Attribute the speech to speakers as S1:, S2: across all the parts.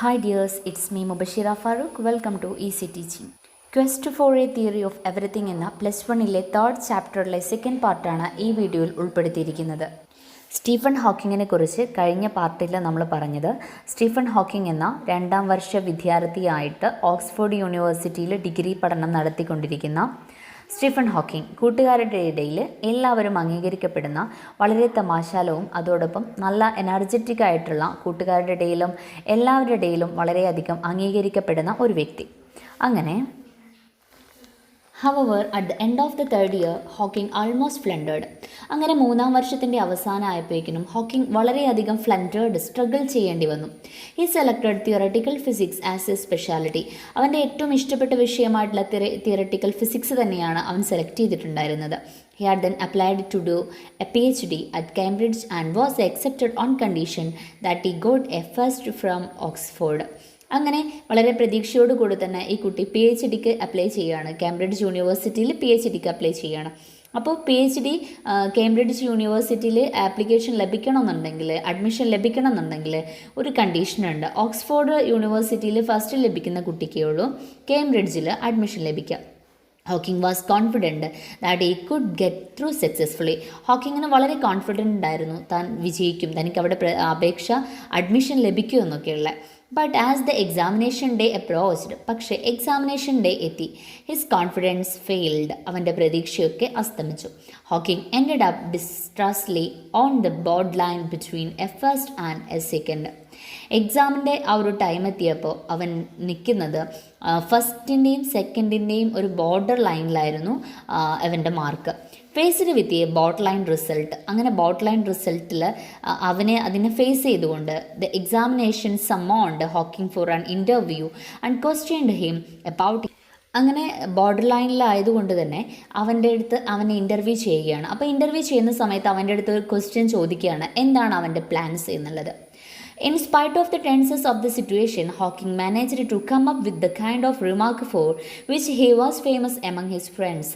S1: Hi dears, it's me Mubashira Farooq. Welcome to Easy Teaching. Quest for a Theory of Everything എന്ന plus വണ്ണിലെ third ചാപ്റ്ററിലെ second പാർട്ടാണ് ഈ വീഡിയോയിൽ ഉൾപ്പെടുത്തിയിരിക്കുന്നത്. Stephen ഹോക്കിങ്ങിനെ കുറിച്ച് കഴിഞ്ഞ പാർട്ടിൽ നമ്മൾ പറഞ്ഞത്, സ്റ്റീഫൻ ഹോക്കിംഗ് എന്ന 2ാം വർഷ വിദ്യാർത്ഥിയായിട്ട് ഓക്സ്ഫോർഡ് യൂണിവേഴ്സിറ്റിയിൽ ഡിഗ്രി പഠനം നടത്തിക്കൊണ്ടിരിക്കുന്ന സ്റ്റീഫൻ ഹോക്കിംഗ് കൂട്ടുകാരുടെ ഇടയിൽ എല്ലാവരും അംഗീകരിക്കപ്പെടുന്ന വളരെ തമാശാലവും അതോടൊപ്പം നല്ല എനർജറ്റിക് ആയിട്ടുള്ള കൂട്ടുകാരുടെ ഇടയിലും എല്ലാവരുടെ ഇടയിലും വളരെയധികം അംഗീകരിക്കപ്പെടുന്ന ഒരു വ്യക്തി. അങ്ങനെ However, at the end of the 3rd year, Hawking almost flundered. അങ്ങനെ 3ാം വർഷത്തിൻ്റെ അവസാനമായപ്പോഴേക്കും ഹോക്കിംഗ് വളരെയധികം സ്ട്രഗിൾ ചെയ്യേണ്ടി വന്നു. He selected theoretical physics as A speciality. അവൻ്റെ ഏറ്റവും ഇഷ്ടപ്പെട്ട വിഷയമായിട്ടുള്ള തിയറട്ടിക്കൽ ഫിസിക്സ് തന്നെയാണ് അവൻ സെലക്ട് ചെയ്തിട്ടുണ്ടായിരുന്നത്. He had then applied to do a PhD at Cambridge and was accepted on condition that he got a first from Oxford. അങ്ങനെ വളരെ പ്രതീക്ഷയോടുകൂടി തന്നെ ഈ കുട്ടി PhDക്ക് അപ്ലൈ ചെയ്യുകയാണ്. കാംബ്രിഡ്ജ് യൂണിവേഴ്സിറ്റിയിൽ PhDക്ക് അപ്ലൈ ചെയ്യുകയാണ്. അപ്പോൾ PhD കേംബ്രിഡ്ജ് യൂണിവേഴ്സിറ്റിയിൽ ആപ്ലിക്കേഷൻ ലഭിക്കണമെന്നുണ്ടെങ്കിൽ, അഡ്മിഷൻ ലഭിക്കണമെന്നുണ്ടെങ്കിൽ ഒരു കണ്ടീഷനുണ്ട്. ഓക്സ്ഫോർഡ് യൂണിവേഴ്സിറ്റിയിൽ ഫസ്റ്റ് ലഭിക്കുന്ന കുട്ടിക്കേ ഉള്ളൂ കേംബ്രിഡ്ജിൽ അഡ്മിഷൻ ലഭിക്കുക. Hawking was confident that he could get through successfully. ഹോക്കിങ്ങിന് വളരെ കോൺഫിഡൻ്റ് ഉണ്ടായിരുന്നു താൻ വിജയിക്കും, തനിക്ക് അവിടെ അഡ്മിഷൻ ലഭിക്കുമെന്നൊക്കെയുള്ള. But as the examination day approached, പക്ഷേ എക്സാമിനേഷൻ ഡേ എത്തി. His confidence failed. അവൻ്റെ പ്രതീക്ഷയൊക്കെ അസ്തമിച്ചു. Hawking ended up distressly on the borderline between a first and a second. എക്സാമിൻ്റെ ആ ഒരു ടൈം എത്തിയപ്പോൾ അവൻ നിൽക്കുന്നത് ഫസ്റ്റിൻ്റെയും സെക്കൻഡിൻ്റെയും ഒരു ബോർഡർ ലൈനിലായിരുന്നു അവൻ്റെ mark. Faced with a borderline result. അങ്ങനെ ബോട്ട് ലൈൻ റിസൾട്ടിൽ അതിനെ ഫേസ് ചെയ്തുകൊണ്ട് the examination summoned Hawking for an interview and questioned him about. അങ്ങനെ ബോർഡർ ലൈനിലായതുകൊണ്ട് തന്നെ അവൻ്റെ അടുത്ത് അവനെ ഇൻ്റർവ്യൂ ചെയ്യുകയാണ്. അപ്പോൾ ഇൻ്റർവ്യൂ ചെയ്യുന്ന സമയത്ത് അവൻ്റെ അടുത്ത് ഒരു ക്വസ്റ്റ്യൻ ചോദിക്കുകയാണ്, എന്താണ് അവൻ്റെ പ്ലാൻസ് എന്നുള്ളത്. In spite of the tenseness of the situation, Hawking managed to come up with the kind of remark for which he was famous among his friends.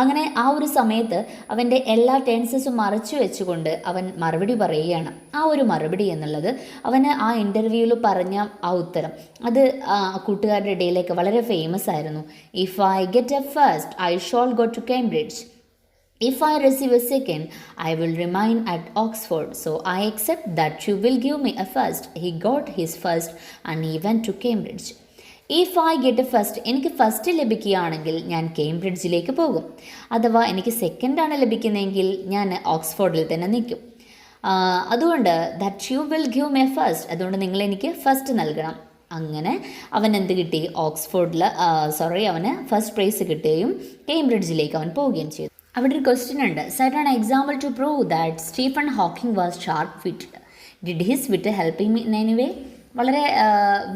S1: അങ്ങനെ ആ ഒരു സമയത്ത് അവൻ്റെ എല്ലാ ടെൻസസും മറച്ചു വെച്ചുകൊണ്ട് അവൻ മറുപടി പറയുകയാണ്. ആ ഒരു മറുപടി എന്നുള്ളത് അവന് ആ ഇൻ്റർവ്യൂവിൽ പറഞ്ഞ ആ ഉത്തരം അത് കൂട്ടുകാരുടെ ഇടയിലേക്ക് വളരെ ഫേമസ് ആയിരുന്നു. If I get a first I shall go to Cambridge. If I receive a second, I will remain at Oxford. So I accept that you will give me a first. He got his first and he went to Cambridge. If I get a first, എനിക്ക് first ലഭിക്കുകയാണെങ്കിൽ ഞാൻ കേംബ്രിഡ്ജിലേക്ക് പോകും. അഥവാ എനിക്ക് സെക്കൻഡാണ് ലഭിക്കുന്നതെങ്കിൽ ഞാൻ ഓക്സ്ഫോർഡിൽ തന്നെ നിൽക്കും. അതുകൊണ്ട് ദാറ്റ് യു വിൽ ഗിവ് മെ ഫസ്റ്റ്, അതുകൊണ്ട് നിങ്ങൾ എനിക്ക് ഫസ്റ്റ് നൽകണം. അങ്ങനെ അവൻ എന്ത് കിട്ടി? അവന് ഫസ്റ്റ് പ്രൈസ് കിട്ടുകയും കേംബ്രിഡ്ജിലേക്ക് അവൻ പോവുകയും ചെയ്തു. അവിടെ ഒരു ക്വസ്റ്റ്യൻ ഉണ്ട്. Set an example to prove that Stephen Hawking was sharp witted. Did his wit helping me in any way? വളരെ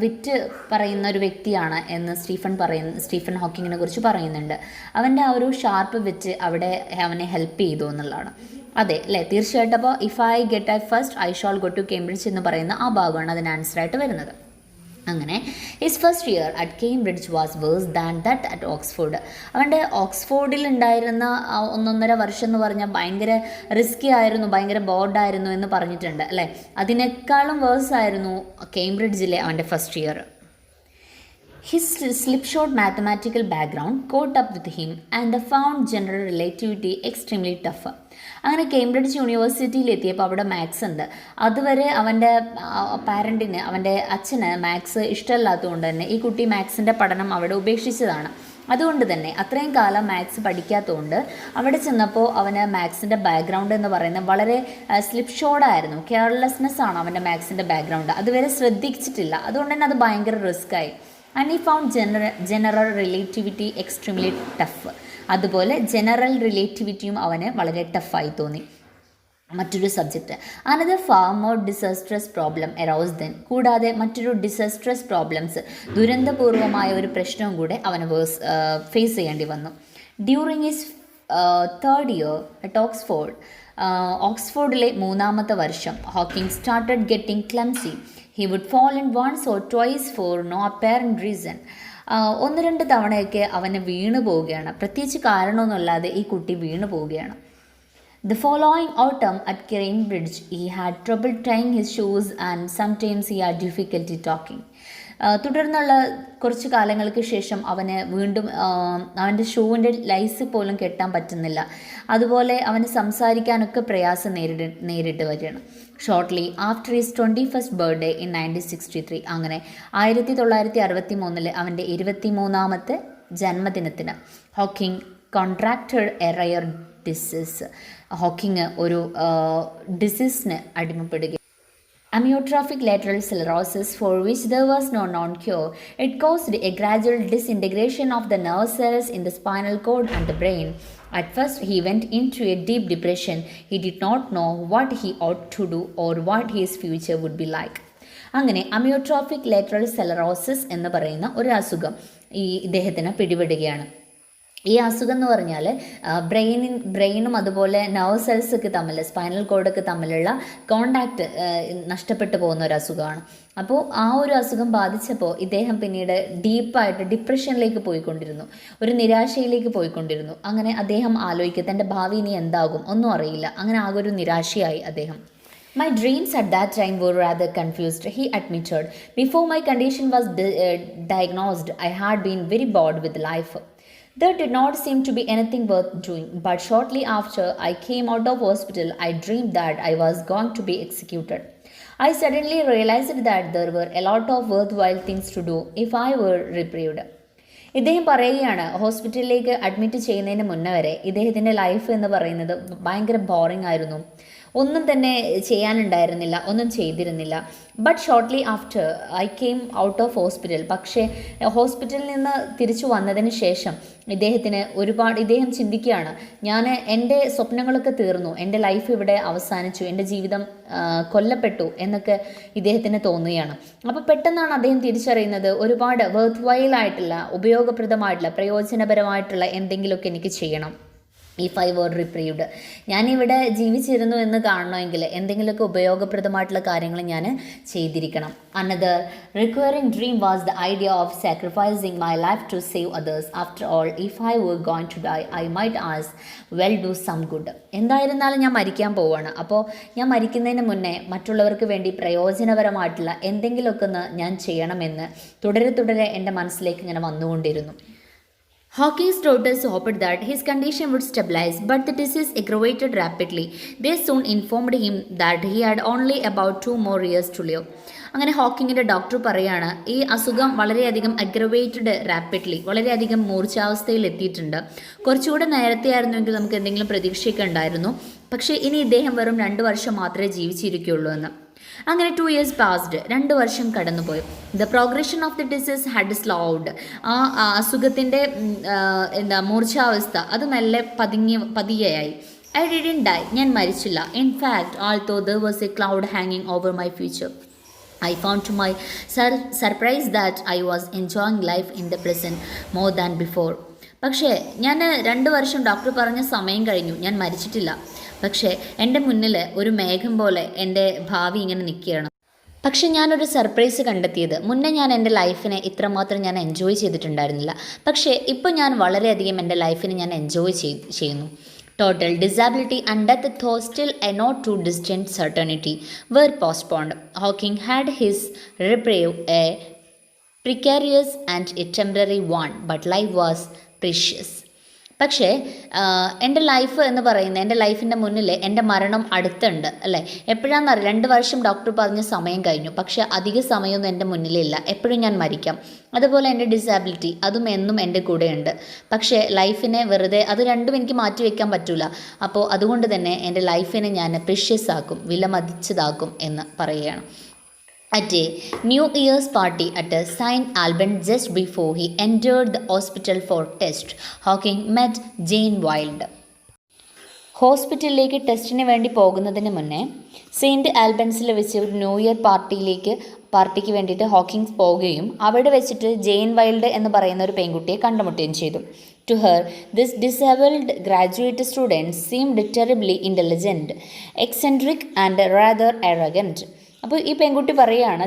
S1: വിറ്റ് പറയുന്ന ഒരു വ്യക്തിയാണ് എന്ന് സ്റ്റീഫൻ ഹോക്കിങ്ങിനെ കുറിച്ച് പറയുന്നുണ്ട്. അവൻ്റെ ആ ഒരു ഷാർപ്പ് വിറ്റ് അവിടെ അവനെ ഹെൽപ്പ് ചെയ്തു എന്നുള്ളതാണ്. അതെ അല്ലേ, തീർച്ചയായിട്ടും. അപ്പോൾ if I get I first I shall go to Cambridge എന്ന് പറയുന്ന ആ ഭാഗമാണ് അതിന് ആൻസറായിട്ട് വരുന്നത്. അങ്ങനെ his first year at Cambridge was worse than that at Oxford. അവൻ്റെ ഓക്സ്ഫോർഡിൽ ഉണ്ടായിരുന്ന 1.5 വർഷം എന്ന് പറഞ്ഞാൽ ഭയങ്കര റിസ്കി ആയിരുന്നു, ഭയങ്കര ബോർഡായിരുന്നു എന്ന് പറഞ്ഞിട്ടുണ്ട് അല്ലേ. അതിനേക്കാളും വേഴ്സ് ആയിരുന്നു കേംബ്രിഡ്ജിലെ അവൻ്റെ first year. His slipshod mathematical background caught up with him and found general relativity extremely tough. അങ്ങനെ കേംബ്രിഡ്ജ് യൂണിവേഴ്സിറ്റിയിൽ എത്തിയപ്പോൾ അവിടെ മാത്സ് ഉണ്ട്. അതുവരെ അവൻ്റെ അവൻ്റെ അച്ഛന് മാത്സ് ഇഷ്ടമല്ലാത്തതുകൊണ്ട് തന്നെ ഈ കുട്ടി മാത്സിൻ്റെ പഠനം അവിടെ ഉപേക്ഷിച്ചതാണ്. അതുകൊണ്ട് തന്നെ അത്രയും കാലം മാത്സ് പഠിക്കാത്തതുകൊണ്ട് അവിടെ ചെന്നപ്പോൾ അവന് മാത്സിൻ്റെ ബാക്ക്ഗ്രൗണ്ട് എന്ന് പറയുന്നത് വളരെ സ്ലിപ്ഷോർഡായിരുന്നു. കെയർലെസ്നെസ് ആണ് അവൻ്റെ മാത്സിൻ്റെ ബാക്ക്ഗ്രൗണ്ട്. അതുവരെ ശ്രദ്ധിച്ചിട്ടില്ല. അതുകൊണ്ട് തന്നെ അത് ഭയങ്കര റിസ്ക്കായി. And he found general relativity extremely tough. അതുപോലെ ജനറൽ റിലേറ്റിവിറ്റിയും അവന് വളരെ ടഫായി തോന്നി. മറ്റൊരു subject another far more disastrous problem arose then. കൂടാതെ മറ്റൊരു ഡിസാസ്ട്രസ് പ്രോബ്ലംസ്, ദുരന്തപൂർവമായ ഒരു പ്രശ്നവും കൂടെ അവന് ഫേസ് ചെയ്യേണ്ടി വന്നു. During his 3rd year at ഓക്സ്ഫോർഡിലെ 3ാമത്തെ വർഷം Hawking started getting clumsy. He would fall in once or twice for no apparent reason. 1-2 തവണയൊക്കെ അവന് വീണു പോവുകയാണ്. പ്രത്യേകിച്ച് കാരണമൊന്നുമില്ലാതെ ഈ കുട്ടി വീണു പോവുകയാണ്. The following autumn at Cambridge, he had trouble tying his shoes and sometimes he had difficulty talking. തുടർന്നുള്ള കുറച്ച് കാലങ്ങൾക്ക് ശേഷം അവന് വീണ്ടും അവൻ്റെ ഷൂവിൻ്റെ ലൈസ് പോലും കെട്ടാൻ പറ്റുന്നില്ല. അതുപോലെ അവന് സംസാരിക്കാനൊക്കെ പ്രയാസം നേരിട്ട് വരികയാണ്. Shortly after his 21st birthday in 1963, അങ്ങനെ 1963 അവൻ്റെ 23ാമത്തെ ജന്മദിനത്തിന് Hawking contracted a rare disease. Hawking ഒരു ഡിസീസിന് അടിമപ്പെടുക. Amyotrophic lateral sclerosis, for which there was no known cure. It caused a gradual disintegration of the nerve cells in the spinal cord and the brain. At first, he went into a deep depression. He did not know what he ought to do or what his future would be like. അങ്ങനെ amyotrophic lateral സെലറോസിസ് എന്ന് പറയുന്ന ഒരു അസുഖം ഇദ്ദേഹത്തിന് പിടിപെടുകയാണ്. ഈ അസുഖം എന്ന് പറഞ്ഞാൽ ബ്രെയിനും അതുപോലെ നെർവ് സെൽസൊക്കെ തമ്മിൽ, സ്പൈനൽ കോഡൊക്കെ തമ്മിലുള്ള കോണ്ടാക്റ്റ് നഷ്ടപ്പെട്ടു പോകുന്ന ഒരു അസുഖമാണ്. അപ്പോൾ ആ ഒരു അസുഖം ബാധിച്ചപ്പോൾ ഇദ്ദേഹം പിന്നീട് ഡീപ്പായിട്ട് ഡിപ്രഷനിലേക്ക് പോയിക്കൊണ്ടിരുന്നു, ഒരു നിരാശയിലേക്ക് പോയിക്കൊണ്ടിരുന്നു. അങ്ങനെ അദ്ദേഹം ആലോചിക്കുക തൻ്റെ ഭാവി ഇനി എന്താകും, ഒന്നും അറിയില്ല. അങ്ങനെ ആകെ ഒരു നിരാശയായി അദ്ദേഹം. My dreams at that time were rather confused, he admitted. Before my condition was diagnosed, I had been very bored with life. There did not seem to be anything worth doing, but shortly after I came out of hospital, I dreamed that I was going to be executed. I suddenly realized that there were a lot of worthwhile things to do if I were reprieved. ഇദ്ദേഹം പറയുകയാണ്, ഹോസ്പിറ്റലിലേക്ക് admit ചെയ്യുന്നതിന് മുന്നേ വരെ ഇദ്ദേഹത്തിൻ്റെ life എന്ന് പറയുന്നത് ഭയങ്കര ബോറിംഗ് ആയിരുന്നു. ഒന്നും തന്നെ ചെയ്യാനുണ്ടായിരുന്നില്ല, ഒന്നും ചെയ്തിരുന്നില്ല. But shortly after I came out of hospital. പക്ഷേ ഹോസ്പിറ്റലിൽ നിന്ന് തിരിച്ചു വന്നതിന് ശേഷം ഇദ്ദേഹം ചിന്തിക്കുകയാണ്, ഞാൻ എൻ്റെ സ്വപ്നങ്ങളൊക്കെ തീർന്നു, എൻ്റെ ലൈഫ് ഇവിടെ അവസാനിച്ചു, എൻ്റെ ജീവിതം കൊല്ലപ്പെട്ടു എന്നൊക്കെ ഇദ്ദേഹത്തിന് തോന്നുകയാണ്. അപ്പോൾ പെട്ടെന്നാണ് അദ്ദേഹം തിരിച്ചറിയുന്നത്, ഒരുപാട് വർത്ത് വൈൽ ആയിട്ടുള്ള, ഉപയോഗപ്രദമായിട്ടുള്ള, പ്രയോജനപരമായിട്ടുള്ള എന്തെങ്കിലുമൊക്കെ എനിക്ക് ചെയ്യണം. ഇഫ് ഐ വർ റിപ്രീവ്ഡ്, ഞാനിവിടെ ജീവിച്ചിരുന്നു എന്ന് കാണണമെങ്കിൽ എന്തെങ്കിലുമൊക്കെ ഉപയോഗപ്രദമായിട്ടുള്ള കാര്യങ്ങൾ ഞാൻ ചെയ്തിരിക്കണം. Another requiring dream was the idea of sacrificing my life to save others. After all, if I were going to die I might as well do some good. എന്തായിരുന്നാലും ഞാൻ മരിക്കാൻ പോവുകയാണ്. അപ്പോൾ ഞാൻ മരിക്കുന്നതിന് മുന്നേ മറ്റുള്ളവർക്ക് വേണ്ടി പ്രയോജനപരമായിട്ടുള്ള എന്തെങ്കിലുമൊക്കെ ഒന്ന് ഞാൻ ചെയ്യണമെന്ന് തുടരെ എൻ്റെ മനസ്സിലേക്ക് ഇങ്ങനെ വന്നുകൊണ്ടിരുന്നു. Hawking's doctors hoped that his condition would stabilize, but the disease aggravated rapidly. They soon informed him that he had only about 2 more years to live. അങ്ങനെ ഹോക്കിങ്ങിൻ്റെ ഡോക്ടർ പറയാണ്, ഈ അസുഖം വളരെയധികം അഗ്രവേറ്റഡ് റാപ്പിഡ്ലി, വളരെയധികം മൂർച്ഛാവസ്ഥയിൽ എത്തിയിട്ടുണ്ട്. കുറച്ചുകൂടെ നേരത്തെ ആയിരുന്നുവെങ്കിൽ നമുക്ക് എന്തെങ്കിലും പ്രതീക്ഷയൊക്കെ ഉണ്ടായിരുന്നു. പക്ഷേ ഇനി ഇദ്ദേഹം വെറും 2 വർഷം മാത്രമേ ജീവിച്ചിരിക്കുകയുള്ളൂ എന്ന്. അങ്ങനെ 2 years passed. 2 വർഷം കടന്നുപോയി. The progression of the disease had slowed. ആ അസുഖത്തിൻ്റെ മൂർച്ഛാവസ്ഥ അത് മെല്ലെ പതിയെയായി. ഐ ഡിഡ്ന്റ് ഡൈ, ഞാൻ മരിച്ചില്ല. In fact, although there was a cloud ഹാങ്ങിങ് over my future, I found to my surprise that I was enjoying life in the present more than before. പക്ഷേ ഞാൻ 2 വർഷം ഡോക്ടർ പറഞ്ഞ സമയം കഴിഞ്ഞു, ഞാൻ മരിച്ചിട്ടില്ല. പക്ഷേ എൻ്റെ മുന്നിൽ ഒരു മേഘം പോലെ എൻ്റെ ഭാവി ഇങ്ങനെ നിൽക്കുകയാണ്. പക്ഷെ ഞാനൊരു സർപ്രൈസ് കണ്ടെത്തിയത്, മുന്നേ ഞാൻ എൻ്റെ ലൈഫിനെ ഇത്രമാത്രം ഞാൻ എൻജോയ് ചെയ്തിട്ടുണ്ടായിരുന്നില്ല. പക്ഷേ ഇപ്പോൾ ഞാൻ വളരെയധികം എൻ്റെ ലൈഫിനെ ഞാൻ എൻജോയ് ചെയ്യുന്നു. Total disability and death, though still a not too distant certainty, were postponed. Hawking had his reprieve, a precarious and a temporary one, but life was precious. പക്ഷേ എൻ്റെ ലൈഫ് എന്ന് പറയുന്നത്, എൻ്റെ ലൈഫിൻ്റെ മുന്നിൽ എൻ്റെ മരണം അടുത്തുണ്ട് അല്ലേ. എപ്പോഴാണെന്നറിയില്ല, 2 വർഷം ഡോക്ടർ പറഞ്ഞ സമയം കഴിഞ്ഞു. പക്ഷേ അധിക സമയമൊന്നും എൻ്റെ മുന്നിലില്ല, എപ്പോഴും ഞാൻ മരിക്കാം. അതുപോലെ എൻ്റെ ഡിസാബിലിറ്റി, അതും എന്നും എൻ്റെ കൂടെയുണ്ട്. പക്ഷേ ലൈഫിനെ വെറുതെ, അത് രണ്ടും എനിക്ക് മാറ്റി വയ്ക്കാൻ പറ്റില്ല. അപ്പോൾ അതുകൊണ്ട് തന്നെ എൻ്റെ ലൈഫിനെ ഞാൻ പ്രീഷ്യസ് ആക്കും, വിലമതിച്ചതാക്കും എന്ന് പറയുകയാണ്. At a New Year's party at a St. Albans just before he entered the hospital for test, Hawking met Jane Wilde. ഹോസ്പിറ്റലിലേക്ക് ടെസ്റ്റിന് വേണ്ടി പോകുന്നതിന് മുന്നേ സെയിൻറ്റ് ആൽബൻസിൽ വെച്ച് ഒരു ന്യൂ ഇയർ പാർട്ടിക്ക് വേണ്ടിയിട്ട് ഹോക്കിങ്സ് പോവുകയും അവിടെ വെച്ചിട്ട് ജെയിൻ വൈൽഡ് എന്ന് പറയുന്ന ഒരു പെൺകുട്ടിയെ കണ്ടുമുട്ടുകയും ചെയ്തു. To her, this disabled graduate student seemed terribly intelligent, eccentric and rather arrogant. അപ്പോൾ ഈ പെൺകുട്ടി പറയുകയാണ്,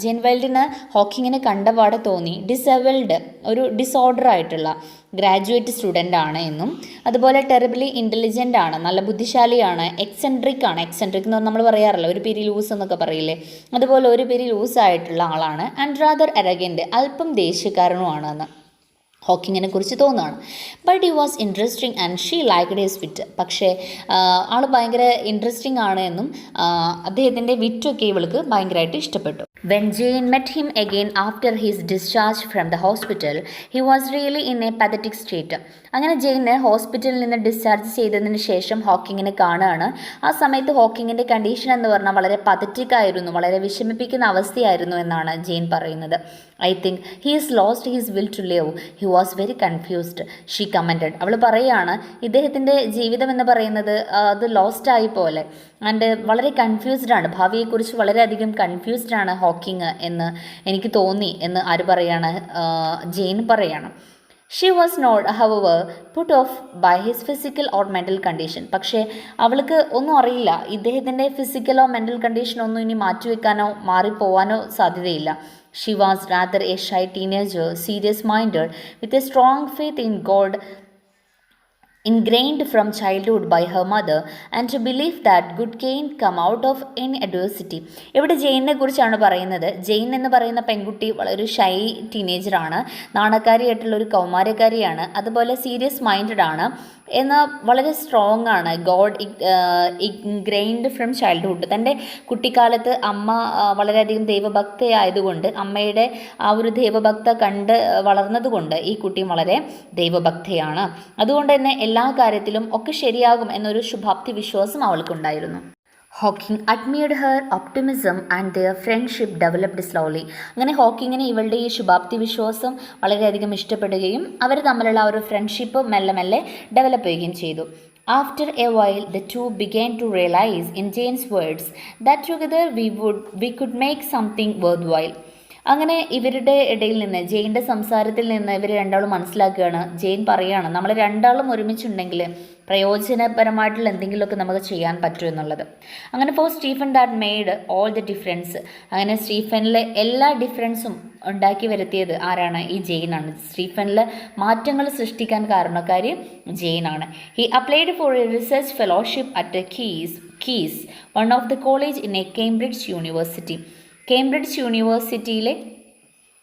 S1: ജെയിൻ വൈൽഡിന് ഹോക്കിങ്ങിനെ കണ്ടപാടെ തോന്നി ഡിസേബിൾഡ്, ഒരു ഡിസോർഡർ ആയിട്ടുള്ള, ഗ്രാജുവേറ്റ് സ്റ്റുഡൻ്റ് ആണ് എന്നും അതുപോലെ ടെറിബിളി ഇൻ്റലിജൻ്റ് ആണ്, നല്ല ബുദ്ധിശാലിയാണ്, എക്സെൻട്രിക് ആണ്. എക്സെൻട്രിക് എന്ന് പറഞ്ഞാൽ നമ്മൾ പറയാറില്ല ഒരു പിരി ലൂസ് എന്നൊക്കെ പറയില്ലേ, അതുപോലെ ഒരു പിരി ലൂസായിട്ടുള്ള ആളാണ്. ആൻഡ് റാദർ എറഗൻ്റ്, അല്പം ദേഷ്യക്കാരനുമാണ് എന്ന് ഹോക്കിങ്ങിനെ കുറിച്ച് തോന്നുകയാണ്. But he was interesting and she liked his വിറ്റ്. പക്ഷേ ആൾ ഭയങ്കര ഇൻട്രസ്റ്റിംഗ് ആണ് എന്നും അദ്ദേഹത്തിൻ്റെ വിറ്റൊക്കെ ഇവൾക്ക് ഭയങ്കരമായിട്ട് ഇഷ്ടപ്പെട്ടു. When Jane met him again after his discharge from the hospital he was really in a pathetic state. അങ്ങനെ ജെയിനെ ഹോസ്പിറ്റലിൽ നിന്ന് ഡിസ്ചാർജ് ചെയ്തതിന് ശേഷം ഹോക്കിങ്ങിനെ കാണുകയാണ്. ആ സമയത്ത് ഹോക്കിങ്ങിൻ്റെ കണ്ടീഷൻ എന്ന് പറഞ്ഞാൽ വളരെ പതറ്റിക് ആയിരുന്നു, വളരെ വിഷമിപ്പിക്കുന്ന അവസ്ഥയായിരുന്നു എന്നാണ് ജെയിൻ പറയുന്നത്. I think he is lost his will to live, he was very confused, she commented. അവൾ പറയുകയാണ് ഇദ്ദേഹത്തിൻ്റെ ജീവിതം എന്ന് പറയുന്നത് അത് ലോസ്റ്റായി പോലെ ആൻഡ് വളരെ കൺഫ്യൂസ്ഡ് ആണ്, ഭാവിയെക്കുറിച്ച് വളരെയധികം കൺഫ്യൂസ്ഡ് ആണ് ഹോക്കിങ് എന്ന് എനിക്ക് തോന്നി എന്ന് ആര് പറയാണ്, ജെയിൻ പറയാണ്. She was not however put off by his physical or mental condition. പക്ഷേ അവൾക്ക് ഒന്നും അറിയില്ല, ഇദ്ദേഹത്തിൻ്റെ ഫിസിക്കലോ മെൻ്റൽ കണ്ടീഷനോ ഒന്നും ഇനി മാറ്റിവെക്കാനോ മാറിപ്പോവാനോ സാധ്യതയില്ല. She was rather a shy teenager, serious-minded, with a strong faith in God, ingrained from childhood by her mother, and to believe that good can come out of any adversity. ഇവിടെ ജെയിനെ കുറിച്ചാണ് പറയുന്നത്. ജെയിൻ എന്ന് പറയുന്ന പെൺകുട്ടി വളരെ ഷൈ ടീനേജറാണ്, നാണക്കാരിയായിട്ടുള്ള ഒരു കൗമാരക്കാരിയാണ്, അതുപോലെ serious minded ആണ്, എന്നാൽ വളരെ സ്ട്രോങ് ആണ്. God ingrained from childhood. തൻ്റെ കുട്ടിക്കാലത്ത് അമ്മ വളരെയധികം ദൈവഭക്തയായതുകൊണ്ട്, അമ്മയുടെ ആ ഒരു ദൈവഭക്ത കണ്ട് വളർന്നതുകൊണ്ട് ഈ കുട്ടിയും വളരെ ദൈവഭക്തയാണ്. അതുകൊണ്ട് തന്നെ എല്ലാ കാര്യത്തിലും ഒക്കെ ശരിയാകും എന്നൊരു ശുഭാപ്തി വിശ്വാസം അവൾക്കുണ്ടായിരുന്നു. Hawking admired her optimism and their friendship developed slowly. അങ്ങനെ ഹോക്കിങ്ങിന് ഇവളുടെ ഈ ശുഭാപ്തി വിശ്വാസം വളരെയധികം ഇഷ്ടപ്പെടുകയും അവർ തമ്മിലുള്ള ഒരു ഫ്രണ്ട്ഷിപ്പ് മെല്ലെ മെല്ലെ ഡെവലപ്പ് ചെയ്യുകയും ചെയ്തു. After a while, the two began to realize, in Jane's words, that together we could make something worthwhile. അങ്ങനെ ഇവരുടെ ഇടയിൽ നിന്ന്, ജെയിൻ്റെ സംസാരത്തിൽ നിന്ന് ഇവർ രണ്ടാളും മനസ്സിലാക്കുകയാണ്, ജെയിൻ പറയുകയാണ് നമ്മൾ രണ്ടാളും ഒരുമിച്ചുണ്ടെങ്കിൽ പ്രയോജനപരമായിട്ടുള്ള എന്തെങ്കിലുമൊക്കെ നമുക്ക് ചെയ്യാൻ പറ്റും എന്നുള്ളത്. അങ്ങനെ for Stephen that made all the difference. അങ്ങനെ സ്റ്റീഫനിലെ എല്ലാ ഡിഫറൻസും ഉണ്ടാക്കി വരുത്തിയത് ആരാണ്? ഈ ജെയിനാണ്. സ്റ്റീഫനിൽ മാറ്റങ്ങൾ സൃഷ്ടിക്കാൻ കാരണക്കാരി ജെയിനാണ്. He applied for a research fellowship at Caius one of the college in a Cambridge university. Cambridge യൂണിവേഴ്സിറ്റിയിലെ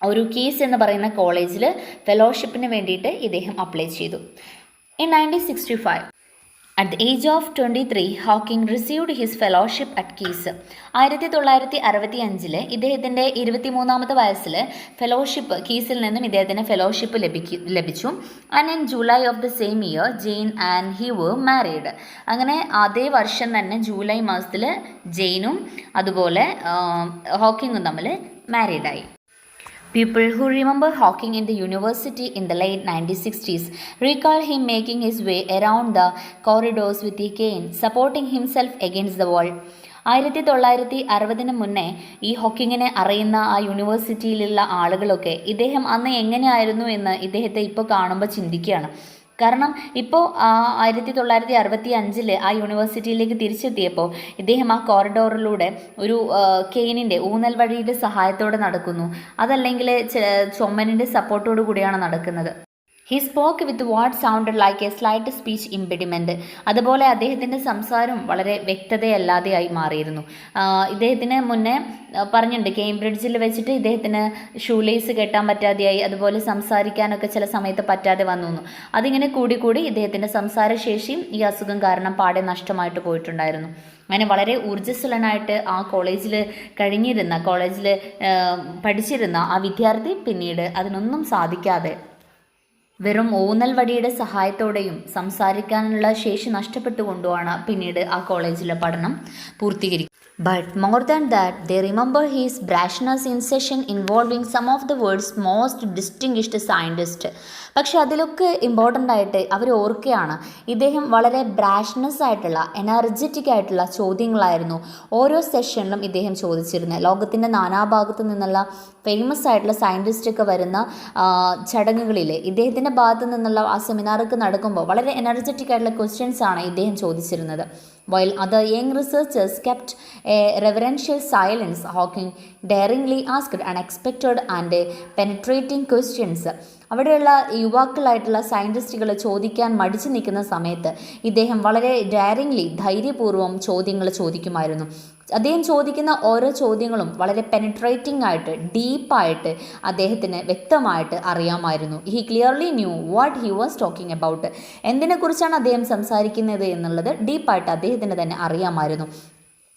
S1: ഒരു കീസ് എന്ന് പറയുന്ന കോളേജിൽ ഫെലോഷിപ്പിന് വേണ്ടിയിട്ട് ഇദ്ദേഹം അപ്ലൈ ചെയ്തു. In 1965, at the age of 23, Hawking received his fellowship at Keys. 1965 ഇദ്ദേഹത്തിൻ്റെ 23-ാമത്തെ വയസ്സിൽ ഫെലോഷിപ്പ്, കീസിൽ നിന്നും ഇദ്ദേഹത്തിന് ഫെലോഷിപ്പ് ലഭിച്ചു. And in July of the same year Jane and he were married. അങ്ങനെ അതേ വർഷം തന്നെ ജൂലൈ മാസത്തിൽ ജെയിനും അതുപോലെ ഹോക്കിങ്ങും തമ്മിൽ മാരീഡായി. People who remember Hawking in the university in the late 1960s recall him making his way around the corridors with a cane, supporting himself against the wall. 1960 മുന്നേ ഈ ഹോക്കിങ്ങിനെ അറിയുന്ന ആ യൂണിവേഴ്സിറ്റിയിലുള്ള ആളുകളൊക്കെ ഇദ്ദേഹം അന്ന് എങ്ങനെയായിരുന്നു എന്ന് ഇദ്ദേഹത്തെ ഇപ്പോൾ കാണുമ്പോൾ ചിന്തിക്കുകയാണ്. കാരണം ഇപ്പോൾ 1965 ആ യൂണിവേഴ്സിറ്റിയിലേക്ക് തിരിച്ചെത്തിയപ്പോൾ ഇദ്ദേഹം ആ കോറിഡോറിലൂടെ ഒരു കെയിനിൻ്റെ ഊന്നൽ വഴിയുടെ സഹായത്തോടെ നടക്കുന്നു, അതല്ലെങ്കിൽ ചുമലിൻ്റെ സപ്പോർട്ടോടു കൂടിയാണ് നടക്കുന്നത്. He spoke with what sounded like a slight speech impediment. അതുപോലെ അദ്ദേഹത്തിൻ്റെ സംസാരം വളരെ വ്യക്തതയല്ലാതെയായി മാറിയിരുന്നു. ഇദ്ദേഹത്തിന് മുന്നേ പറഞ്ഞിട്ടുണ്ട്, കേംബ്രിഡ്ജിൽ വെച്ചിട്ട് ഇദ്ദേഹത്തിന് ഷൂലേസ് കെട്ടാൻ പറ്റാതെയായി, അതുപോലെ സംസാരിക്കാനൊക്കെ ചില സമയത്ത് പറ്റാതെ വന്നു. അതിങ്ങനെ കൂടി ഇദ്ദേഹത്തിൻ്റെ സംസാരശേഷിയും ഈ അസുഖം കാരണം പാടെ നഷ്ടമായിട്ട് പോയിട്ടുണ്ടായിരുന്നു. അങ്ങനെ വളരെ ഊർജ്ജസ്വലനായിട്ട് ആ കോളേജിൽ പഠിച്ചിരുന്ന ആ വിദ്യാർത്ഥി പിന്നീട് അതിനൊന്നും സാധിക്കാതെ വെറും ഊന്നൽ വടിയുടെ സഹായത്തോടെയും സംസാരിക്കാനുള്ള ശേഷി നഷ്ടപ്പെട്ടുകൊണ്ടുമാണ് പിന്നീട് ആ കോളേജിലെ പഠനം പൂർത്തീകരിക്കുന്നത്. But more than that, they remember his brashness in session involving some of the world's most distinguished scientists. പക്ഷെ അതിലൊക്കെ ഇമ്പോർട്ടൻ്റ് ആയിട്ട് അവർ ഓർക്കുകയാണ്, ഇദ്ദേഹം വളരെ ബ്രാഷ്നെസ് ആയിട്ടുള്ള, എനർജറ്റിക് ആയിട്ടുള്ള ചോദ്യങ്ങളായിരുന്നു ഓരോ സെഷനിലും ഇദ്ദേഹം ചോദിച്ചിരുന്നത്. ലോകത്തിൻ്റെ നാനാഭാഗത്തു നിന്നുള്ള ഫേമസ് ആയിട്ടുള്ള സയൻറ്റിസ്റ്റൊക്കെ വരുന്ന ചടങ്ങുകളിൽ ഇദ്ദേഹത്തിൻ്റെ ഭാഗത്തു നിന്നുള്ള ആ സെമിനാറൊക്കെ നടക്കുമ്പോൾ വളരെ എനർജറ്റിക് ആയിട്ടുള്ള ക്വസ്റ്റ്യൻസ് ആണ് ഇദ്ദേഹം ചോദിച്ചിരുന്നത്. While other young researchers kept a reverential silence, Hawking daringly asked unexpected and penetrating questions. അവിടെയുള്ള യുവാക്കളായിട്ടുള്ള സയൻറ്റിസ്റ്റുകൾ ചോദിക്കാൻ മടിച്ചു നിൽക്കുന്ന സമയത്ത് ഇദ്ദേഹം വളരെ ഡയറിംഗ്ലി ധൈര്യപൂർവ്വം ചോദ്യങ്ങൾ ചോദിക്കുമായിരുന്നു. അദ്ദേഹം ചോദിക്കുന്ന ഓരോ ചോദ്യങ്ങളും വളരെ പെനിട്രേറ്റിംഗ് ആയിട്ട് ഡീപ്പായിട്ട് അദ്ദേഹത്തിന് വ്യക്തമായിട്ട് അറിയാമായിരുന്നു. He clearly knew what he was talking about. എന്തിനെക്കുറിച്ചാണ് അദ്ദേഹം സംസാരിക്കുന്നത് എന്നുള്ളത് ഡീപ്പായിട്ട് അദ്ദേഹത്തിന് തന്നെ അറിയാമായിരുന്നു.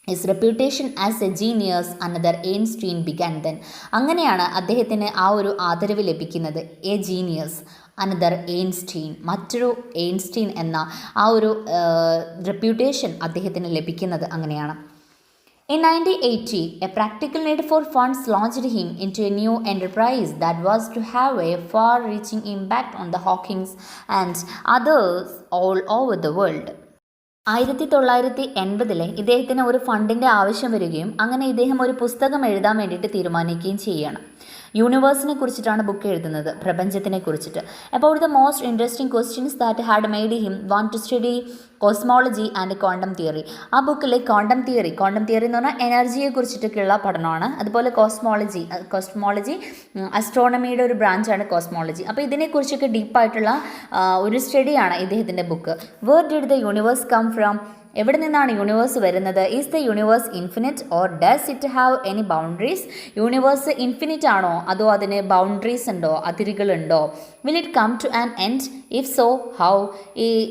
S1: His reputation as a genius another Einstein began then. അങ്ങനെയാണ് അദ്ദേഹത്തിന് ആ ഒരു ആദരവ് ലഭിക്കുന്നത്. എ ജീനിയസ് അനദർ എയിൻസ്റ്റീൻ, മറ്റൊരു എയിൻസ്റ്റീൻ എന്ന ആ ഒരു റെപ്യൂട്ടേഷൻ അദ്ദേഹത്തിന് ലഭിക്കുന്നത് അങ്ങനെയാണ്. In 1980, a practical need for funds launched him into a new enterprise that was to have a far-reaching impact on the Hawkins and others all over the world. 1980 ഇദ്ദേഹത്തിന് ഒരു ഫണ്ടിൻ്റെ ആവശ്യം വരികയും അങ്ങനെ ഇദ്ദേഹം ഒരു പുസ്തകം എഴുതാൻ വേണ്ടിയിട്ട് തീരുമാനിക്കുകയും ചെയ്യുകയാണ്. യൂണിവേഴ്സിനെ കുറിച്ചിട്ടാണ് ബുക്ക് എഴുതുന്നത്, പ്രപഞ്ചത്തിനെ കുറിച്ചിട്ട്. About the most interesting questions that had made him want to study cosmology and quantum theory. ആ ബുക്കിൽ ക്വാണ്ടം തിയറി എന്ന് പറഞ്ഞാൽ എനർജിയെ കുറിച്ചിട്ടൊക്കെയുള്ള പഠനമാണ്. അതുപോലെ കോസ്മോളജി അസ്ട്രോണമിയുടെ ഒരു ബ്രാഞ്ചാണ് കോസ്മോളജി. അപ്പോൾ ഇതിനെക്കുറിച്ചൊക്കെ ഡീപ്പായിട്ടുള്ള ഒരു സ്റ്റഡിയാണ് ഇദ്ദേഹത്തിൻ്റെ book. Where did the universe come from? എവിടെ നിന്നാണ് യൂണിവേഴ്സ് വരുന്നത്? Is the universe infinite or does it have any boundaries? Universe infinite ആണോ അതോ അതിന് ബൗണ്ടറീസ് ഉണ്ടോ, അതിരുകളുണ്ടോ? Will it come to an end? If so how?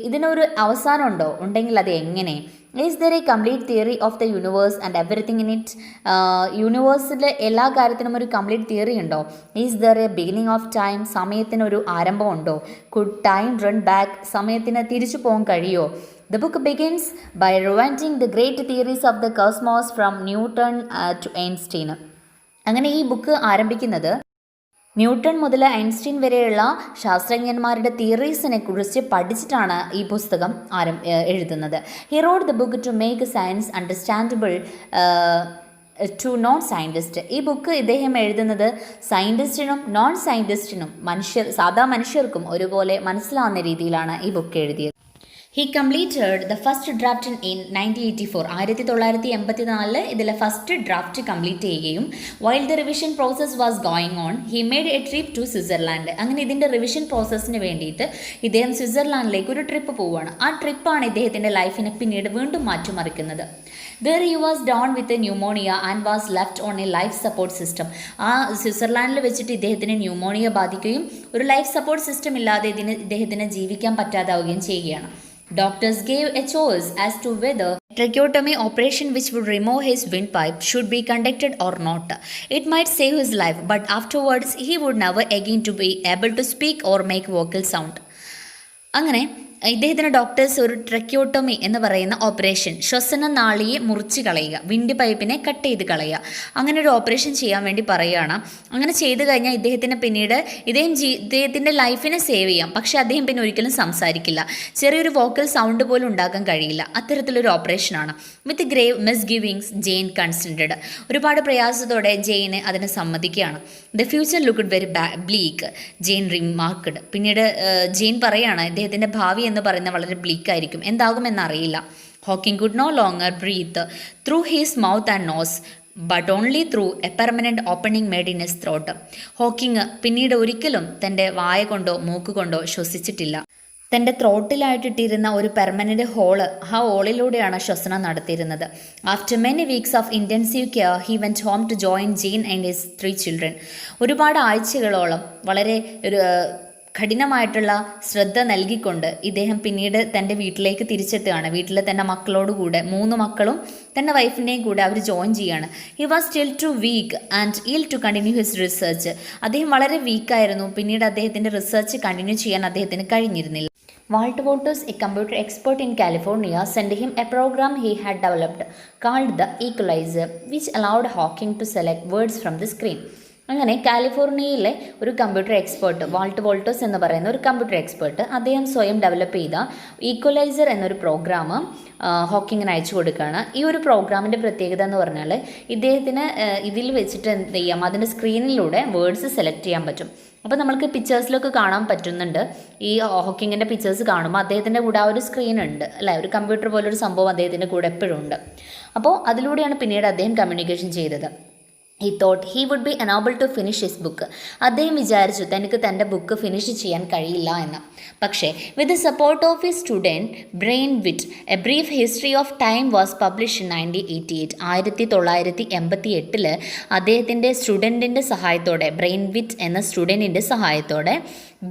S1: ഇതിനൊരു അവസാനം ഉണ്ടോ? ഉണ്ടെങ്കിൽ അത് എങ്ങനെ? Is there a complete theory of the universe and everything in it? യൂണിവേഴ്സിലെ എല്ലാ കാര്യത്തിനും ഒരു കംപ്ലീറ്റ് തിയറി ഉണ്ടോ? Is there A beginning of time? സമയത്തിനൊരു ആരംഭമുണ്ടോ? Could time run back? സമയത്തിന് തിരിച്ചു പോകാൻ കഴിയുമോ? The book begins by rewinding the great theories of the cosmos from Newton to Einstein. അങ്ങനെ ഈ ബുക്ക് ആരംഭിക്കുന്നത് ന്യൂട്ടൺ മുതൽ ഐൻസ്റ്റീൻ വരെയുള്ള ശാസ്ത്രജ്ഞന്മാരുടെ തിയറീസിനെ കുറിച്ച് പഠിച്ചിട്ടാണ് ഈ പുസ്തകം എഴുതുന്നത്. He wrote the book to make science understandable to non scientist. ഈ ബുക്ക് ഇദ്ദേഹം എഴുതുന്നത് സയൻറ്റിസ്റ്റിനും നോൺ സയൻറ്റിസ്റ്റിനും സാധാ മനുഷ്യർക്കും ഒരുപോലെ മനസ്സിലാവുന്ന രീതിയിലാണ് ഈ ബുക്ക് എഴുതിയത്. He completed the first draft in 1984. 1984 ഇതിലെ ഫസ്റ്റ് ഡ്രാഫ്റ്റ് കംപ്ലീറ്റ് ചെയ്യുകയും while the revision process was going on, he made a trip to Switzerland. അങ്ങനെ ഇതിൻ്റെ റിവിഷൻ പ്രോസസ്സിന് വേണ്ടിയിട്ട് ഇദ്ദേഹം സ്വിറ്റ്സർലാൻഡിലേക്ക് ഒരു ട്രിപ്പ് പോവുകയാണ്. ആ ട്രിപ്പാണ് ഇദ്ദേഹത്തിൻ്റെ ലൈഫിനെ പിന്നീട് വീണ്ടും മാറ്റിമറിക്കുന്നത്. There he was down with a pneumonia and was left on a life support system. ആ സ്വിറ്റ്സർലാൻഡിൽ വെച്ചിട്ട് ഇദ്ദേഹത്തിന് ന്യൂമോണിയ ബാധിക്കുകയും ഒരു ലൈഫ് സപ്പോർട്ട് സിസ്റ്റം ഇല്ലാതെ ഇദ്ദേഹത്തിന് ജീവിക്കാൻ പറ്റാതാവുകയും ചെയ്യുകയാണ്. Doctors gave a choice as to whether tracheotomy operation which would remove his windpipe should be conducted or not. It might save his life, but afterwards he would never again to be able to speak or make vocal sound. അങ്ങനെ ഇദ്ദേഹത്തിന് doctors ഒരു ട്രക്കിയോട്ടോമി എന്ന് പറയുന്ന operation, ശ്വസന നാളിയെ മുറിച്ച് കളയുക, wind പൈപ്പിനെ cut ചെയ്ത് കളയുക, അങ്ങനെ ഒരു ഓപ്പറേഷൻ ചെയ്യാൻ വേണ്ടി പറയുകയാണ്. അങ്ങനെ ചെയ്ത് കഴിഞ്ഞാൽ ഇദ്ദേഹത്തിന് പിന്നീട് ഇദ്ദേഹത്തിൻ്റെ ലൈഫിനെ സേവ് ചെയ്യാം. പക്ഷേ അദ്ദേഹം പിന്നെ ഒരിക്കലും സംസാരിക്കില്ല, ചെറിയൊരു വോക്കൽ സൗണ്ട് പോലും ഉണ്ടാക്കാൻ കഴിയില്ല. അത്തരത്തിലൊരു ഓപ്പറേഷനാണ്. വിത്ത് ഗ്രേവ് മിസ്ഗിവിങ്സ് ജെയിൻ കൺസെൻറ്റഡ്. ഒരുപാട് പ്രയാസത്തോടെ ജെയിന് അതിനെ സമ്മതിക്കുകയാണ്. The future looked very bleak, Jane remarked. പിന്നീട് ജെയിൻ പറയുകയാണ് ഇദ്ദേഹത്തിൻ്റെ ഭാവി എന്ന് പറയുന്നത് വളരെ ബ്ലീക്കായിരിക്കും, എന്താകുമെന്നറിയില്ല. Hawking could no longer breathe through his mouth and nose but only through a permanent opening made in his throat. Hawking പിന്നീട് ഒരിക്കലും തൻ്റെ വായ കൊണ്ടോ മൂക്ക് കൊണ്ടോ ശ്വസിച്ചിട്ടില്ല. തൻ്റെ ത്രോട്ടിലായിട്ടിട്ടിരുന്ന ഒരു പെർമനൻറ്റ് ഹോള്, ആ ഹോളിലൂടെയാണ് ശ്വസനം നടത്തിയിരുന്നത്. After many weeks of intensive care he went home to join Jane and his 3 children. ഒരുപാട് ആഴ്ചകളോളം വളരെ കഠിനമായിട്ടുള്ള ശ്രദ്ധ നൽകിക്കൊണ്ട് ഇദ്ദേഹം പിന്നീട് തൻ്റെ വീട്ടിലേക്ക് തിരിച്ചെത്തുകയാണ്. വീട്ടിൽ തൻ്റെ മക്കളോടുകൂടെ 3 മക്കളും തൻ്റെ വൈഫിൻ്റെയും കൂടെ അവർ ജോയിൻ ചെയ്യുകയാണ്. He was still too weak and ill to continue his research. അദ്ദേഹം വളരെ വീക്കായിരുന്നു. പിന്നീട് അദ്ദേഹത്തിൻ്റെ റിസർച്ച് കണ്ടിന്യൂ ചെയ്യാൻ അദ്ദേഹത്തിന് കഴിഞ്ഞിരുന്നില്ല. Walt Wolters, a computer expert in California, sent him a program he had developed called the Equalizer, which allowed Hawking to select words from the screen. അങ്ങനെ കാലിഫോർണിയയിലെ ഒരു കമ്പ്യൂട്ടർ എക്സ്പേർട്ട്, വാൾട്ട് വോൾട്ടേഴ്സ് എന്ന് പറയുന്ന ഒരു computer expert, അദ്ദേഹം സ്വയം develop ചെയ്ത equaliser എന്നൊരു പ്രോഗ്രാം ഹോക്കിങ്ങിന് അയച്ചു കൊടുക്കുകയാണ്. ഈ ഒരു പ്രോഗ്രാമിൻ്റെ പ്രത്യേകത എന്ന് പറഞ്ഞാൽ ഇദ്ദേഹത്തിന് ഇതിൽ വെച്ചിട്ട് എന്ത് ചെയ്യാം, അതിൻ്റെ സ്ക്രീനിലൂടെ വേർഡ്സ് സെലക്ട് ചെയ്യാൻ പറ്റും. അപ്പോൾ നമ്മൾക്ക് പിക്ചേഴ്സിലൊക്കെ കാണാൻ പറ്റുന്നുണ്ട്. ഈ ഹോക്കിങ്ങിൻ്റെ പിക്ചേഴ്സ് കാണുമ്പോൾ അദ്ദേഹത്തിൻ്റെ കൂടെ ആ ഒരു സ്ക്രീൻ ഉണ്ട് അല്ലേ, ഒരു കമ്പ്യൂട്ടർ പോലൊരു സംഭവം അദ്ദേഹത്തിൻ്റെ കൂടെ എപ്പോഴും ഉണ്ട്. അപ്പോൾ അതിലൂടെയാണ് പിന്നീട് അദ്ദേഹം കമ്മ്യൂണിക്കേഷൻ ചെയ്തത്. He thought he would be unable to finish his book. അദ്ദേഹം വിചാരിച്ചു തനിക്ക് തൻ്റെ ബുക്ക് ഫിനിഷ് ചെയ്യാൻ കഴിയില്ല എന്ന്. പക്ഷേ with the support of his student Brian Whitt a brief history of time was publish in 1988. 1988 അദ്ദേഹത്തിൻ്റെ സ്റ്റുഡൻറ്റിൻ്റെ സഹായത്തോടെ, ബ്രെയിൻ വിറ്റ് എന്ന സ്റ്റുഡൻറ്റിൻ്റെ സഹായത്തോടെ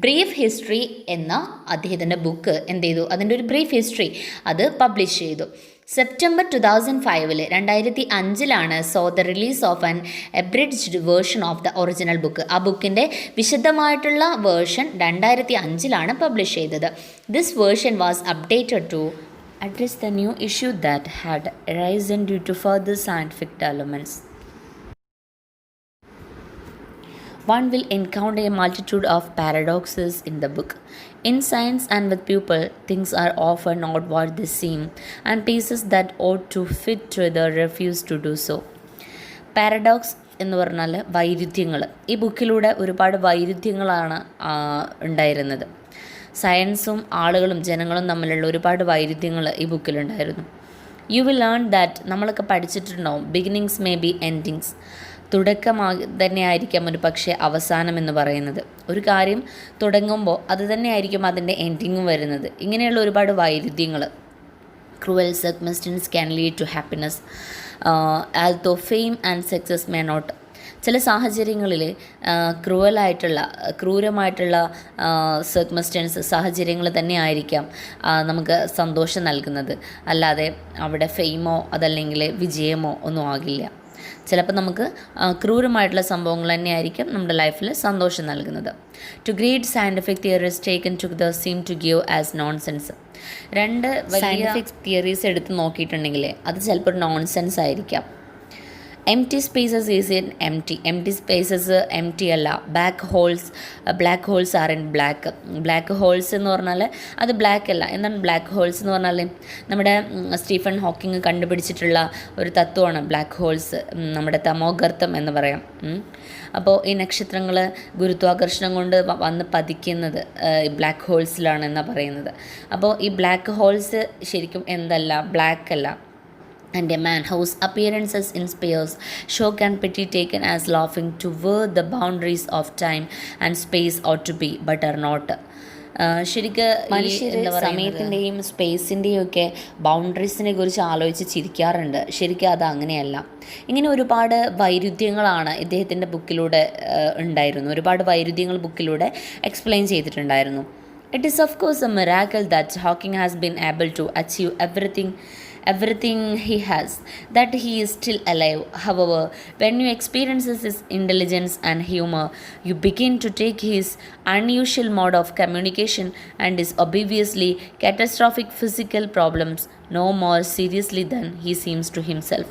S1: ബ്രീഫ് ഹിസ്റ്ററി എന്ന അദ്ദേഹത്തിൻ്റെ ബുക്ക് എന്ത് ചെയ്തു, അതിൻ്റെ ഒരു ബ്രീഫ് ഹിസ്റ്ററി അത് പബ്ലിഷ് ചെയ്തു. September 2005 so the release of an abridged version of the original book. ആ ബുക്കിൻ്റെ വിശദമായിട്ടുള്ള വേർഷൻ 2005 പബ്ലിഷ് ചെയ്തത്. This version was updated to address the new issue that had risen due to further scientific developments. One will encounter a multitude of paradoxes in the book. In science and with people, things are often not what they seem, and pieces that ought to fit together refuse to do so. Paradox എന്ന് പറഞ്ഞാൽ വൈരുദ്ധ്യങ്ങൾ. ഈ ബുക്കിലൂടെ ഒരുപാട് വൈരുദ്ധ്യങ്ങളാണ് ഉണ്ടായിരുന്നത്. സയൻസും ആളുകളും ജനങ്ങളും തമ്മിലുള്ള ഒരുപാട് വൈരുദ്ധ്യങ്ങൾ ഈ ബുക്കിലുണ്ടായിരുന്നു. യു വിൽ ലേൺ ദാറ്റ്, നമ്മളൊക്കെ പഠിച്ചിട്ടുണ്ടാവും, ബിഗിനിങ്സ് മേ ബി എൻഡിങ്സ്, തന്നെയായിരിക്കാം ഒരു പക്ഷേ അവസാനം എന്ന് പറയുന്നത്. ഒരു കാര്യം തുടങ്ങുമ്പോൾ അത് തന്നെയായിരിക്കും അതിൻ്റെ എൻഡിങ്ങും വരുന്നത്. ഇങ്ങനെയുള്ള ഒരുപാട് വൈരുദ്ധ്യങ്ങൾ. Cruel circumstance can lead to happiness although fame and success may not. ചില സാഹചര്യങ്ങളിൽ ക്രൂരമായിട്ടുള്ള സർക്കംസ്റ്റൻസ്, സാഹചര്യങ്ങൾ തന്നെ ആയിരിക്കാം നമുക്ക് സന്തോഷം നൽകുന്നത്. അല്ലാതെ അവിടെ ഫെയിമോ അതല്ലെങ്കിൽ വിജയമോ ഒന്നും ആകില്ല. ചിലപ്പോൾ നമുക്ക് ക്രൂരമായിട്ടുള്ള സംഭവങ്ങൾ തന്നെയായിരിക്കും നമ്മുടെ ലൈഫിൽ സന്തോഷം നൽകുന്നത്. Two great scientific theories taken together seem to give us nonsense. രണ്ട് സയൻറ്റിഫിക് തിയറീസ് എടുത്ത് നോക്കിയിട്ടുണ്ടെങ്കിൽ അത് ചിലപ്പോൾ നോൺസെൻസ് ആയിരിക്കാം. Empty spaces isn't empty spaces empty അല്ല. Black holes aren't black holes എന്ന് പറഞ്ഞാൽ അത് ബ്ലാക്ക് അല്ല. എന്താണ് ബ്ലാക്ക് ഹോൾസ് എന്ന് പറഞ്ഞാൽ? നമ്മുടെ സ്റ്റീഫൻ ഹോക്കിങ് കണ്ടുപിടിച്ചിട്ടുള്ള ഒരു തത്വമാണ് ബ്ലാക്ക് ഹോൾസ്, നമ്മുടെ തമോഗർത്തം എന്ന് പറയാം. അപ്പോൾ ഈ നക്ഷത്രങ്ങൾ ഗുരുത്വാകർഷണം കൊണ്ട് വന്ന് പതിക്കുന്നത് ബ്ലാക്ക് ഹോൾസിലാണെന്നാണ് പറയുന്നത്. അപ്പോൾ ഈ ബ്ലാക്ക് ഹോൾസ് ശരിക്കും എന്തല്ല, ബ്ലാക്ക് അല്ല. And a man whose appearances in space show can pity taken as laughing to where the boundaries of time and space ought to be but are not. ശരിക്ക് മനുഷ്യർ സമയത്തിൻ്റെയും സ്പേസിൻ്റെയും ഒക്കെ ബൗണ്ടറീസിനെ കുറിച്ച് ആലോചിച്ച് ചിരിക്കാറുണ്ട്. ശരിക്കും അത് അങ്ങനെയല്ല. ഇങ്ങനെ ഒരുപാട് വൈരുദ്ധ്യങ്ങളാണ് ഇദ്ദേഹത്തിൻ്റെ ബുക്കിലൂടെ ഉണ്ടായിരുന്നു. ഒരുപാട് വൈരുദ്ധ്യങ്ങൾ ബുക്കിലൂടെ എക്സ്പ്ലെയിൻ ചെയ്തിട്ടുണ്ടായിരുന്നു. It is of course a miracle that Hawking has been able to achieve everything he has, that he is still alive. However, when you experience his intelligence and humor, you begin to take his unusual mode of communication and his obviously catastrophic physical problems no more seriously than he seems to himself.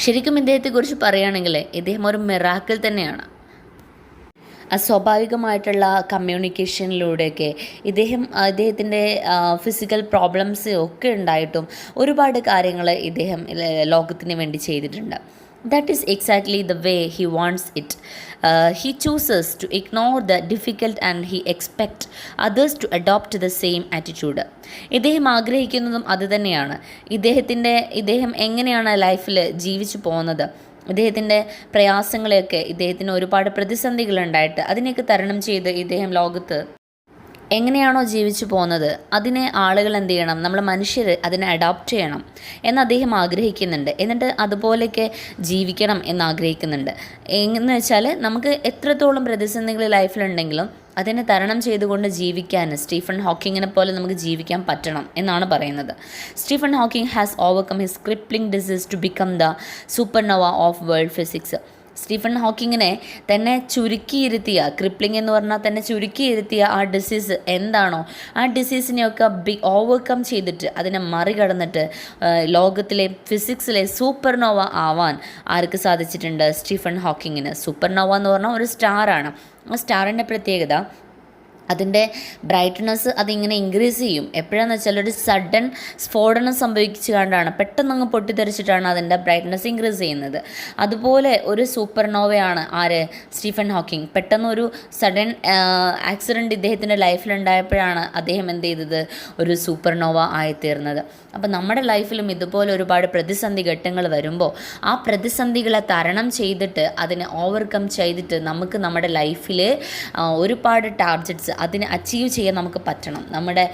S1: ശരിക്കും ഇദ്ദേഹത്തെക്കുറിച്ച് പറയുകയാണെങ്കിൽ ഇദ്ദേഹം ഒരു miracle തന്നെയാണ്. അസ്വാഭാവികമായിട്ടുള്ള കമ്മ്യൂണിക്കേഷനിലൂടെയൊക്കെ ഇദ്ദേഹത്തിൻ്റെ physical problems ഒക്കെ ഉണ്ടായിട്ടും ഒരുപാട് കാര്യങ്ങൾ ഇദ്ദേഹം ലോകത്തിന് വേണ്ടി ചെയ്തിട്ടുണ്ട്. That is exactly the way he wants it. He chooses to ignore the difficult and he expect others to adopt the same attitude. ഇദ്ദേഹം ആഗ്രഹിക്കുന്നതും അത് തന്നെയാണ്. ഇദ്ദേഹം എങ്ങനെയാണ് ലൈഫിൽ ജീവിച്ചു പോകുന്നത്, ഇദ്ദേഹത്തിൻ്റെ പ്രയാസങ്ങളെയൊക്കെ, ഇദ്ദേഹത്തിന് ഒരുപാട് പ്രതിസന്ധികളുണ്ടായിട്ട് അതിനെയൊക്കെ തരണം ചെയ്ത് ഇദ്ദേഹം ലോകത്ത് എങ്ങനെയാണോ ജീവിച്ചു പോകുന്നത് അതിനെ ആളുകൾ എന്ത് ചെയ്യണം, നമ്മൾ മനുഷ്യർ അതിനെ അഡോപ്റ്റ് ചെയ്യണം എന്ന് അദ്ദേഹം ആഗ്രഹിക്കുന്നുണ്ട്. എന്നിട്ട് അതുപോലെയൊക്കെ ജീവിക്കണം എന്ന് ആഗ്രഹിക്കുന്നുണ്ട്. എന്ന് വെച്ചാൽ നമുക്ക് എത്രത്തോളം പ്രതിസന്ധികൾ ലൈഫിലുണ്ടെങ്കിലും അതിനെ തരണം ചെയ്തുകൊണ്ട് ജീവിക്കാൻ സ്റ്റീഫൻ ഹോക്കിങ്ങിനെ പോലെ നമുക്ക് ജീവിക്കാൻ പറ്റണം എന്നാണ് പറയുന്നത്. Stephen Hawking has overcome his crippling disease to become the supernova of world physics. Stephen ഹോക്കിങ്ങിനെ തന്നെ ചുരുക്കിയിരുത്തിയ, ക്രിപ്ലിംഗ് എന്ന് പറഞ്ഞാൽ തന്നെ ചുരുക്കിയിരുത്തിയ ആ ഡിസീസ് എന്താണോ, ആ ഡിസീസിനെയൊക്കെ ഓവർകം ചെയ്തിട്ട് അതിനെ മറികടന്നിട്ട് ലോകത്തിലെ ഫിസിക്സിലെ സൂപ്പർനോവ ആവാൻ ആർക്ക് സാധിച്ചിട്ടുണ്ട്? സ്റ്റീഫൻ ഹോക്കിങ്ങിന്. സൂപ്പർനോവ എന്ന് പറഞ്ഞാൽ ഒരു സ്റ്റാറാണ്. ആ സ്റ്റാറിൻ്റെ പ്രത്യേകത അതിൻ്റെ ബ്രൈറ്റ്നസ് അതിങ്ങനെ ഇൻക്രീസ് ചെയ്യും. എപ്പോഴാണെന്ന് വെച്ചാൽ ഒരു സഡൻ സ്ഫോടനം സംഭവിച്ചു കൊണ്ടാണ്, പെട്ടെന്ന് അങ്ങ് പൊട്ടിത്തെറിച്ചിട്ടാണ് അതിൻ്റെ ബ്രൈറ്റ്നസ് ഇൻക്രീസ് ചെയ്യുന്നത്. അതുപോലെ ഒരു സൂപ്പർനോവയാണ് ആര്, സ്റ്റീഫൻ ഹോക്കിംഗ്. പെട്ടെന്ന് ഒരു സഡൻ ആക്സിഡൻറ്റ് ഇദ്ദേഹത്തിൻ്റെ ലൈഫിലുണ്ടായപ്പോഴാണ് അദ്ദേഹം എന്ത് ചെയ്തത്, ഒരു സൂപ്പർനോവ ആയിത്തീർന്നത്. അപ്പം നമ്മുടെ ലൈഫിലും ഇതുപോലെ ഒരുപാട് പ്രതിസന്ധി ഘട്ടങ്ങൾ വരുമ്പോൾ ആ പ്രതിസന്ധികളെ തരണം ചെയ്തിട്ട് അതിനെ ഓവർകം ചെയ്തിട്ട് നമുക്ക് നമ്മുടെ ലൈഫിൽ ഒരുപാട് ടാർഗറ്റ്സ് അതിനെ അച്ചീവ് ചെയ്യാൻ നമുക്ക് പറ്റണം. നമ്മുടെ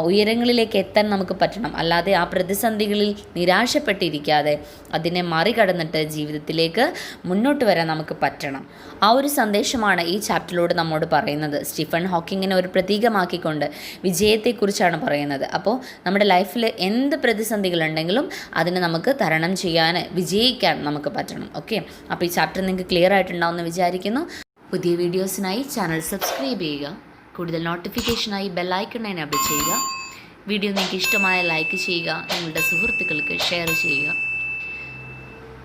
S1: ഉയരങ്ങളിലേക്ക് എത്താൻ നമുക്ക് പറ്റണം. അല്ലാതെ ആ പ്രതിസന്ധികളിൽ നിരാശപ്പെട്ടിരിക്കാതെ അതിനെ മറികടന്നിട്ട് ജീവിതത്തിലേക്ക് മുന്നോട്ട് വരാൻ നമുക്ക് പറ്റണം. ആ ഒരു സന്ദേശമാണ് ഈ ചാപ്റ്ററിലൂടെ നമ്മോട് പറയുന്നത്. സ്റ്റീഫൻ ഹോക്കിങ്ങിനെ ഒരു പ്രതീകമാക്കിക്കൊണ്ട് വിജയത്തെക്കുറിച്ചാണ് പറയുന്നത്. അപ്പോൾ നമ്മുടെ ലൈഫിൽ എന്ത് പ്രതിസന്ധികളുണ്ടെങ്കിലും അതിനെ നമുക്ക് തരണം ചെയ്യാൻ, വിജയിക്കാൻ നമുക്ക് പറ്റണം. ഓക്കെ, അപ്പോൾ ഈ ചാപ്റ്റർ നിങ്ങൾക്ക് ക്ലിയർ ആയിട്ടുണ്ടാവുമെന്ന് വിചാരിക്കുന്നു. പുതിയ വീഡിയോസിനായി ചാനൽ സബ്സ്ക്രൈബ് ചെയ്യുക. കൂടുതൽ നോട്ടിഫിക്കേഷനായി ബെല്ലൈക്കൺ എനേബിൾ ചെയ്യുക. വീഡിയോ നിങ്ങൾക്ക് ഇഷ്ടമായ ലൈക്ക് ചെയ്യുക, നിങ്ങളുടെ സുഹൃത്തുക്കൾക്ക് ഷെയർ ചെയ്യുക.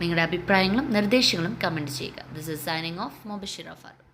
S1: നിങ്ങളുടെ അഭിപ്രായങ്ങളും നിർദ്ദേശങ്ങളും കമൻറ്റ് ചെയ്യുക. This is signing off Mubashira Farooq.